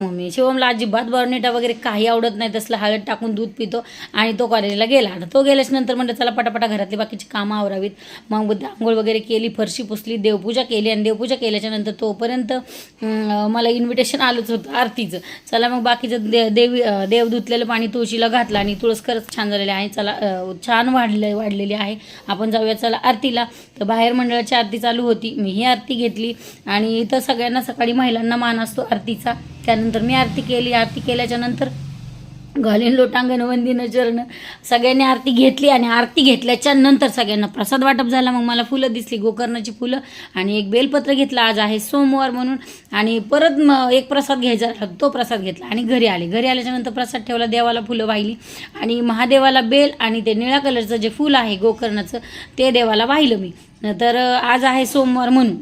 Mummy शिवमला अजिबात बॉर्नेटा वगैरे काही आवडत नाही, तसलं हळद टाकून दूध पितो आणि तो कॉलेजला गेला. आता तो गेल्याच नंतर म्हणलं चला पटापटा घरातली बाकीची कामं आवरावीत. मग आंघोळ वगैरे केली, फरशी पुसली, देवपूजा केली आणि देवपूजा केल्याच्या नंतर तोपर्यंत मला इन्व्हिटेशन आलंच होतं आरतीचं. चला मग बाकीचं देव धुतलेलं पाणी तुळशीला घातलं आणि तुळस खरंच छान झालेली आहे. चला छान वाढलेली आहे, आपण जाऊया चला आरतीला. तर बाहेर मंडळाची आरती चालू होती, मी ही आरती घेतली आणि इथं सगळ्यांना सकाळी महिलांना मान असतो आरतीचा. त्यानंतर मी आरती केली. आरती केल्याच्या नंतर घालीन लोटांगण वंदिन चरण, सगळ्यांनी आरती घेतली आणि आरती घेतल्याच्या नंतर सगळ्यांना प्रसाद वाटप झाला. मग मला फुलं दिसली, गोकर्णाची फुलं आणि एक बेलपत्र घेतलं, आज आहे सोमवार म्हणून. आणि परत एक प्रसाद घ्यायचा, तो प्रसाद घेतला आणि घरी आले. घरी आल्याच्या नंतर प्रसाद ठेवला, देवाला फुलं वाहिली आणि महादेवाला बेल आणि ते निळ्या कलरचं जे फूल आहे गोकर्णाचं ते देवाला वाहिलं मी. तर आज आहे सोमवार म्हणून.